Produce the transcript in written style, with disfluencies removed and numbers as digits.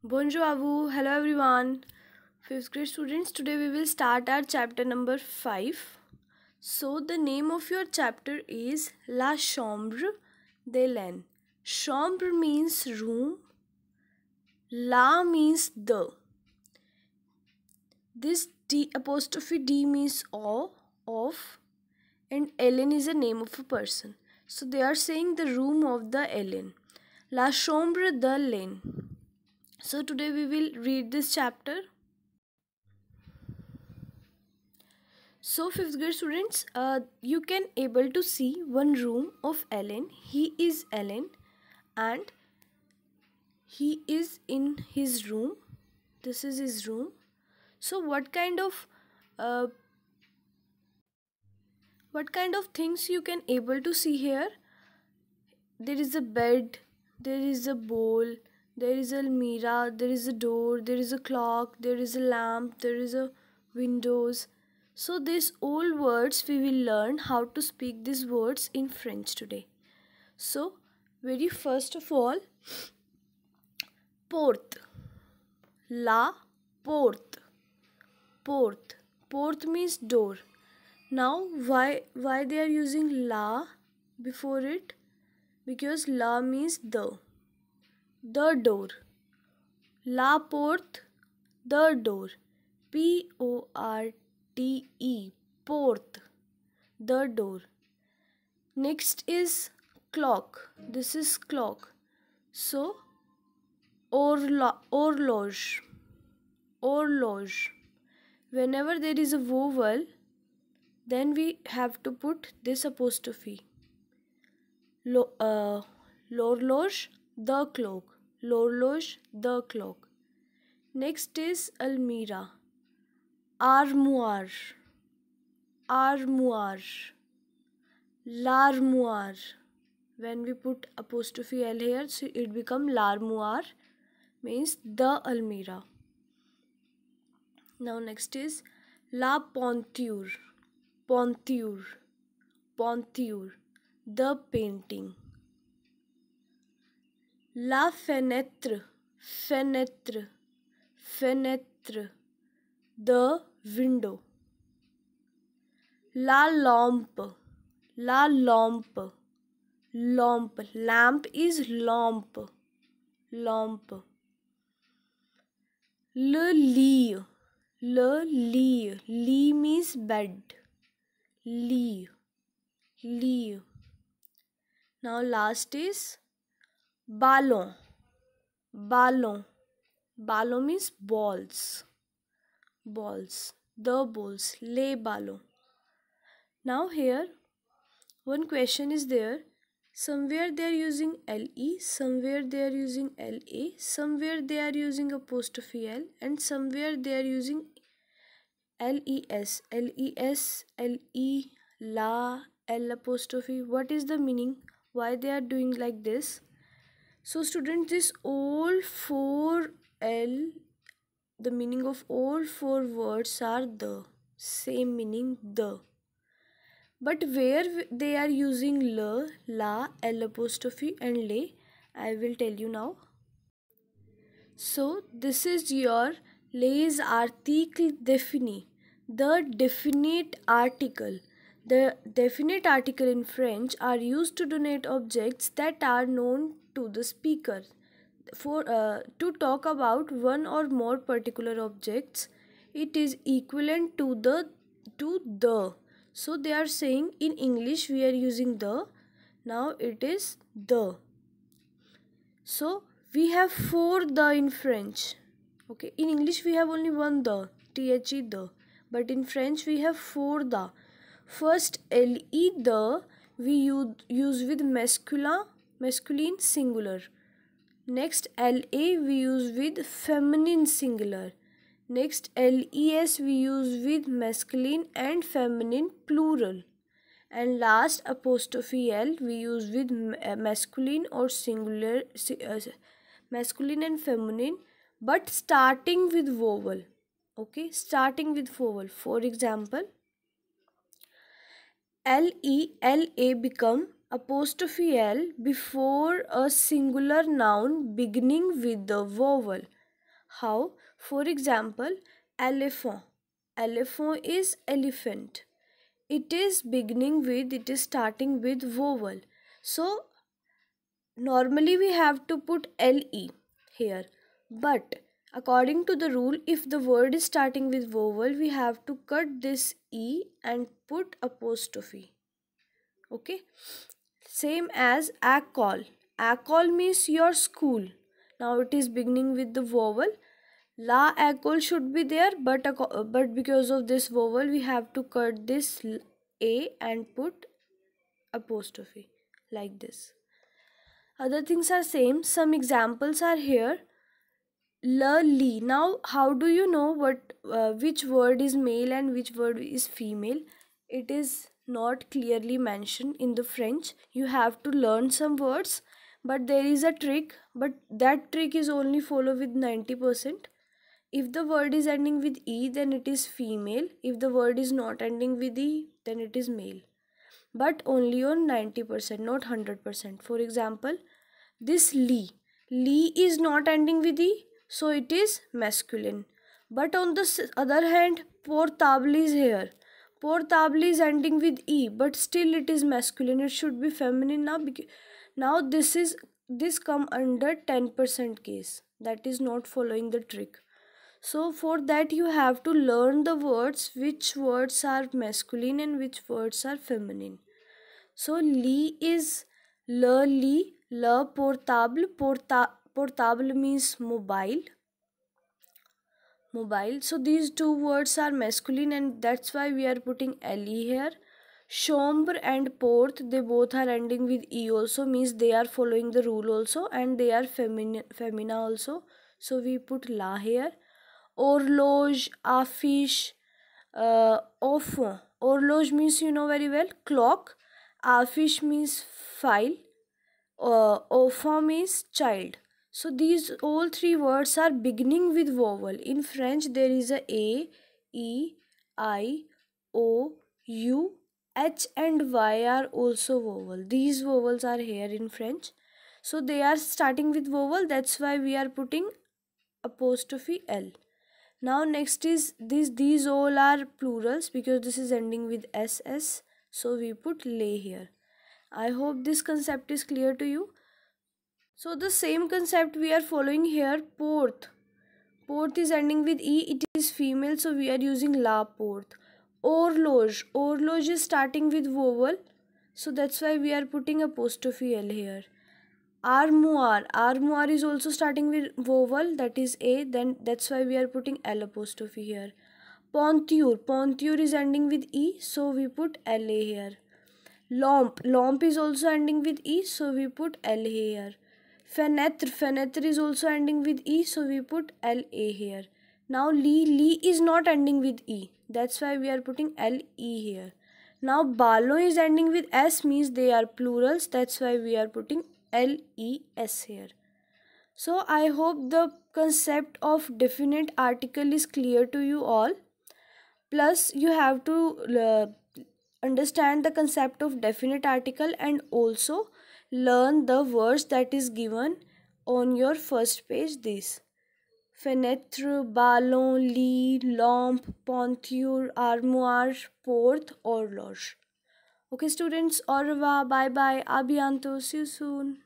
Bonjour, Abu. Hello, everyone. Fifth grade students, today we will start our chapter number 5. So, the name of your chapter is La Chambre de Laine. Chambre means room, La means the. This D apostrophe D means of, and Ellen is a name of a person. So, they are saying the room of the Ellen. La Chambre de Laine. So, today we will read this chapter. So fifth grade students, you can able to see one room of Ellen. He is Ellen and he is in his room. This is his room. So uh, what kind of things you can able to see here? There is a bed, there is a bowl, there is a mirror, there is a door, there is a clock, there is a lamp, there is a windows. So these all words we will learn how to speak these words in French today. So very first of all, porte. La porte. Porte. Porte means door. Now why they are using la before it? Because la means the door. La porte, the door. Porte, porte, the door. Next is clock. This is clock. So horloge. Horloge. Whenever there is a vowel, then we have to put this apostrophe. L'horloge, the clock. L'horloge, the clock. Next is almirah. Armoire. Armoire. L'armoire. When we put apostrophe L here, so it become l'armoire, means the almirah. Now next is la peinture. Peinture. Peinture. The painting. La fenêtre. Fenêtre. Fenêtre. The window. La lampe. La lampe. Lamp. Lamp is lamp. Lamp. Le lit. Le lit. Lit means bed. Lit. Lit. Now last is ballon. Ballon. Ballon means balls. Balls. The balls. Les ballons. Now here one question is there. Somewhere they are using LE, somewhere they are using LA, somewhere they are using apostrophe L, and somewhere they are using LES. LES, LE, la, L apostrophe. What is the meaning? Why they are doing like this? So students, this all four L, the meaning of all four words are the same meaning, the. But where they are using le, la, L apostrophe and le, I will tell you now. So this is your les articles définis, the definite article. The definite article in French are used to denote objects that are known to the speaker. For to talk about one or more particular objects, it is equivalent to the. So they are saying in English we are using the. Now it is the. So we have four the in French. Okay, in English we have only one the, the, but in French we have four the. First le, the we use with masculine singular. Next la we use with feminine singular. Next les we use with masculine and feminine plural. And last apostrophe L we use with masculine or singular, masculine and feminine, but starting with vowel. Okay, starting with vowel. For example, LA become apostrophe L before a singular noun beginning with the vowel. How? For example, elephant. Elephant is elephant. It is beginning with, it is starting with vowel. So normally we have to put le here. But according to the rule, if the word is starting with vowel, we have to cut this e and put apostrophe. Okay. Same as acol. Acol means your school. Now it is beginning with the vowel. La acol should be there, but because of this vowel, we have to cut this a and put apostrophe like this. Other things are same. Some examples are here. La li. Now, how do you know which word is male and which word is female? It is not clearly mentioned in the French. You have to learn some words, but there is a trick. But that trick is only follow with 90%. If the word is ending with e, then it is female. If the word is not ending with e, then it is male. But only on 90%, not 100%. For example, this li. Li is not ending with e, so it is masculine. But on the other hand, portable is here. Portable is ending with e, but still it is masculine. It should be feminine now. Now this come under 10% case. That is not following the trick. So for that you have to learn the words, which words are masculine and which words are feminine. So li is le li, le portable, portable means mobile. Mobile. So these two words are masculine and that's why we are putting le here. Chambre and porte, they both are ending with e also, means they are following the rule also, and they are femina also. So we put la here. Horloge, affiche, enfant. Horloge means you know very well, clock. Affiche means file. Enfant means child. So these all three words are beginning with vowel. In French there is a, e, I, o, u, h and y are also vowel. These vowels are here in French. So they are starting with vowel, that's why we are putting apostrophe l. Now next is these all are plurals because this is ending with ss, so we put lay here. I hope this concept is clear to you. So the same concept we are following here. Porth. Porth is ending with e, it is female, so we are using la porth. Horloge. Horloge is starting with vowel, so that's why we are putting apostrophe l here. Armoire. Armoire is also starting with vowel, that is a, then that's why we are putting l apostrophe here. Ponture. Ponture is ending with e, so we put la here. Lomp. Lomp is also ending with e, so we put l here. Fenêtre. Fenêtre is also ending with e, so we put la here. Now li is not ending with e, that's why we are putting le here. Now ballon is ending with s, means they are plurals, that's why we are putting les here. So I hope the concept of definite article is clear to you all. Plus you have to understand the concept of definite article and also learn the words that is given on your first page. This fenêtre, ballon, lit, lampe, ponture, armoire, porte, horloge. Okay students, au revoir, bye bye, à bientôt, see you soon.